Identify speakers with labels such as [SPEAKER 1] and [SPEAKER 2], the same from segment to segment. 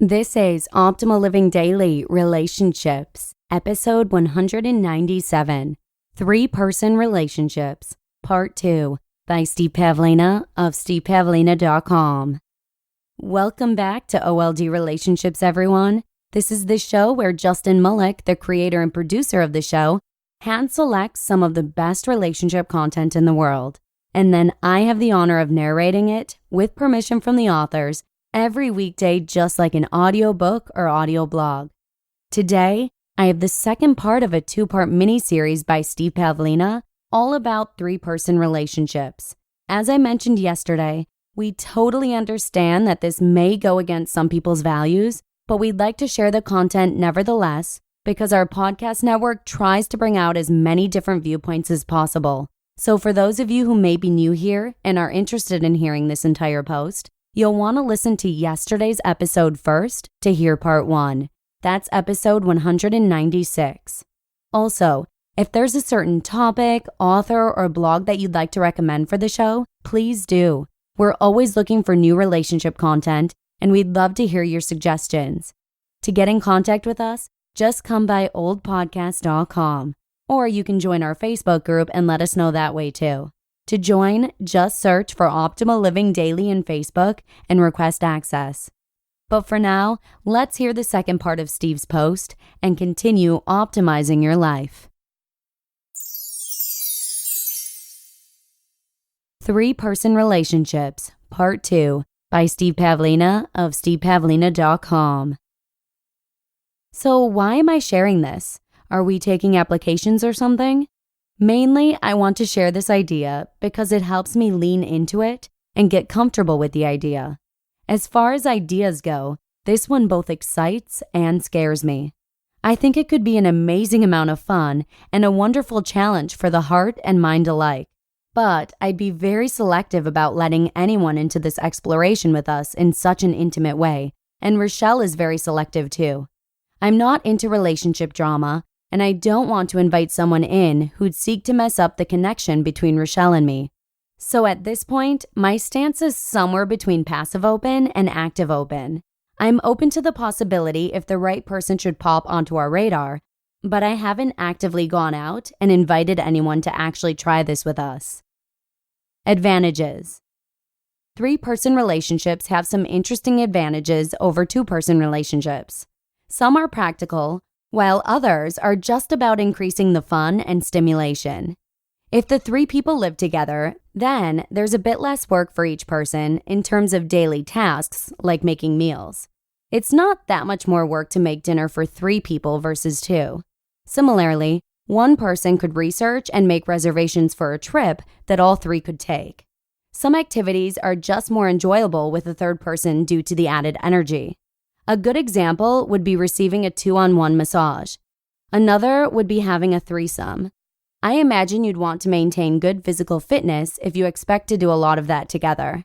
[SPEAKER 1] This is Optimal Living Daily Relationships, episode 197, ThreePerson Relationships, Part 2, by Steve Pavlina of stevepavlina.com. Welcome back to OLD Relationships, everyone. This is the show where Justin Mullick, the creator and producer of the show, hand selects some of the best relationship content in the world. And then I have the honor of narrating it, with permission from the authors, every weekday, just like an audiobook or audio blog. Today, I have the second part of a two-part mini-series by Steve Pavlina, all about three-person relationships. As I mentioned yesterday, we totally understand that this may go against some people's values, but we'd like to share the content nevertheless, because our podcast network tries to bring out as many different viewpoints as possible. So for those of you who may be new here and are interested in hearing this entire post, you'll want to listen to yesterday's episode first to hear part 1. That's episode 196. Also, if there's a certain topic, author, or blog that you'd like to recommend for the show, please do. We're always looking for new relationship content, and we'd love to hear your suggestions. To get in contact with us, just come by oldpodcast.com, or you can join our Facebook group and let us know that way too. To join, just search for Optimal Living Daily in Facebook and request access. But for now, let's hear the second part of Steve's post and continue optimizing your life. Three-Person Relationships, Part 2, by Steve Pavlina of stevepavlina.com. So why am I sharing this? Are we taking applications or something? Mainly, I want to share this idea because it helps me lean into it and get comfortable with the idea. As far as ideas go, this one both excites and scares me. I think it could be an amazing amount of fun and a wonderful challenge for the heart and mind alike. But I'd be very selective about letting anyone into this exploration with us in such an intimate way, and Rochelle is very selective too. I'm not into relationship drama, and I don't want to invite someone in who'd seek to mess up the connection between Rochelle and me. So at this point, my stance is somewhere between passive open and active open. I'm open to the possibility if the right person should pop onto our radar, but I haven't actively gone out and invited anyone to actually try this with us. Advantages. Three-person relationships have some interesting advantages over two-person relationships. Some are practical, while others are just about increasing the fun and stimulation. If the three people live together, then there's a bit less work for each person in terms of daily tasks like making meals. It's not that much more work to make dinner for 3 people versus 2. Similarly, one person could research and make reservations for a trip that all 3 could take. Some activities are just more enjoyable with a third person due to the added energy. A good example would be receiving a 2-on-1 massage. Another would be having a threesome. I imagine you'd want to maintain good physical fitness if you expect to do a lot of that together.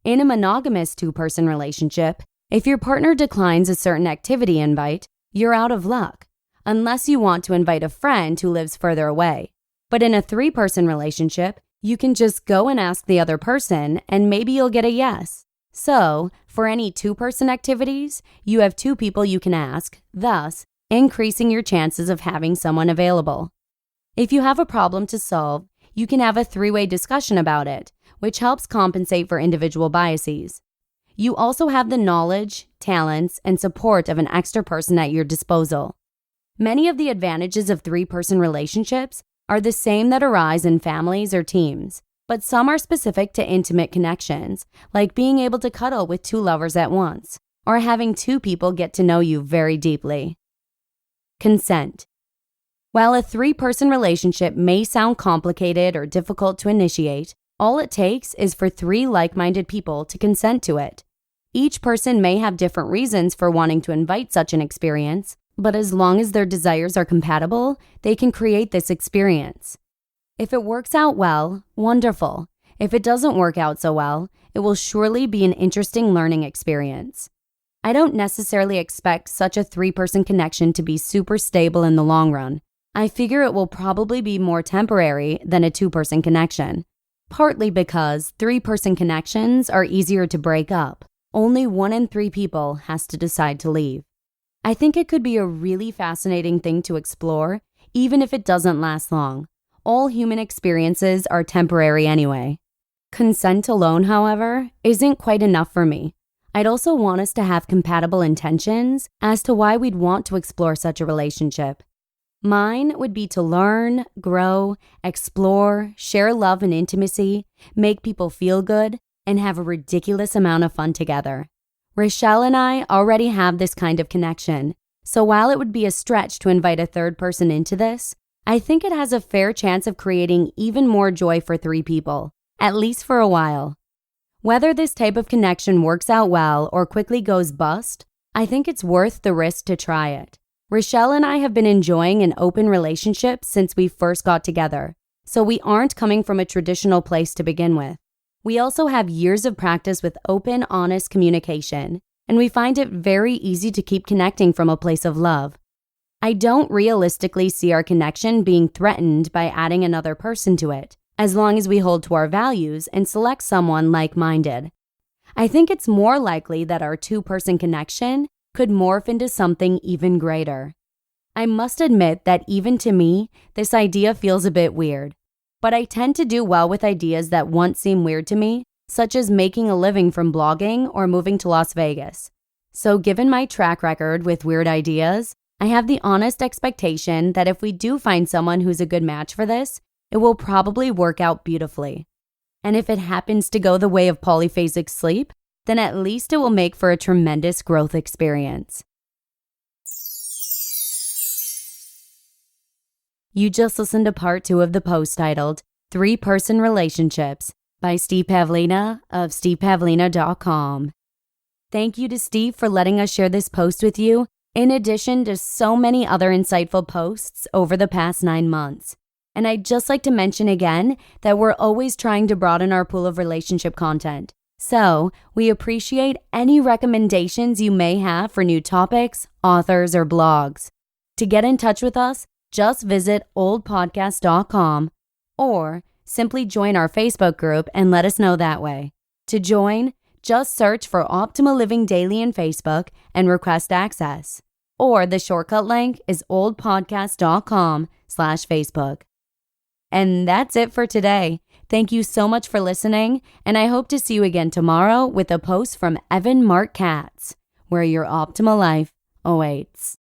[SPEAKER 1] In a monogamous two-person relationship, if your partner declines a certain activity invite, you're out of luck, unless you want to invite a friend who lives further away. But in a three-person relationship, you can just go and ask the other person, and maybe you'll get a yes. So, for any two-person activities, you have 2 people you can ask, thus increasing your chances of having someone available. If you have a problem to solve, you can have a 3-way discussion about it, which helps compensate for individual biases. You also have the knowledge, talents, and support of an extra person at your disposal. Many of the advantages of three-person relationships are the same that arise in families or teams, but some are specific to intimate connections, like being able to cuddle with 2 lovers at once, or having 2 people get to know you very deeply. Consent. While a three-person relationship may sound complicated or difficult to initiate, all it takes is for 3 like-minded people to consent to it. Each person may have different reasons for wanting to invite such an experience, but as long as their desires are compatible, they can create this experience. If it works out well, wonderful. If it doesn't work out so well, it will surely be an interesting learning experience. I don't necessarily expect such a 3-person connection to be super stable in the long run. I figure it will probably be more temporary than a 2-person connection, partly because 3-person connections are easier to break up. only 1 in 3 people has to decide to leave. I think it could be a really fascinating thing to explore, even if it doesn't last long. All human experiences are temporary anyway. Consent alone, however, isn't quite enough for me. I'd also want us to have compatible intentions as to why we'd want to explore such a relationship. Mine would be to learn, grow, explore, share love and intimacy, make people feel good, and have a ridiculous amount of fun together. Rochelle and I already have this kind of connection, so while it would be a stretch to invite a third person into this, I think it has a fair chance of creating even more joy for 3 people, at least for a while. Whether this type of connection works out well or quickly goes bust, I think it's worth the risk to try it. Rochelle and I have been enjoying an open relationship since we first got together, so we aren't coming from a traditional place to begin with. We also have years of practice with open, honest communication, and we find it very easy to keep connecting from a place of love. I don't realistically see our connection being threatened by adding another person to it, as long as we hold to our values and select someone like-minded. I think it's more likely that our 2-person connection could morph into something even greater. I must admit that even to me, this idea feels a bit weird, but I tend to do well with ideas that once seemed weird to me, such as making a living from blogging or moving to Las Vegas. So given my track record with weird ideas, I have the honest expectation that if we do find someone who's a good match for this, it will probably work out beautifully. And if it happens to go the way of polyphasic sleep, then at least it will make for a tremendous growth experience. You just listened to part 2 of the post titled "3-Person Relationships" by Steve Pavlina of stevepavlina.com. Thank you to Steve for letting us share this post with you, in addition to so many other insightful posts over the past 9 months. And I'd just like to mention again that we're always trying to broaden our pool of relationship content. So we appreciate any recommendations you may have for new topics, authors, or blogs. To get in touch with us, just visit oldpodcast.com or simply join our Facebook group and let us know that way. To join, just search for Optimal Living Daily in Facebook and request access. Or the shortcut link is oldpodcast.com/Facebook. And that's it for today. Thank you so much for listening, and I hope to see you again tomorrow with a post from Evan Mark Katz, where your optimal life awaits.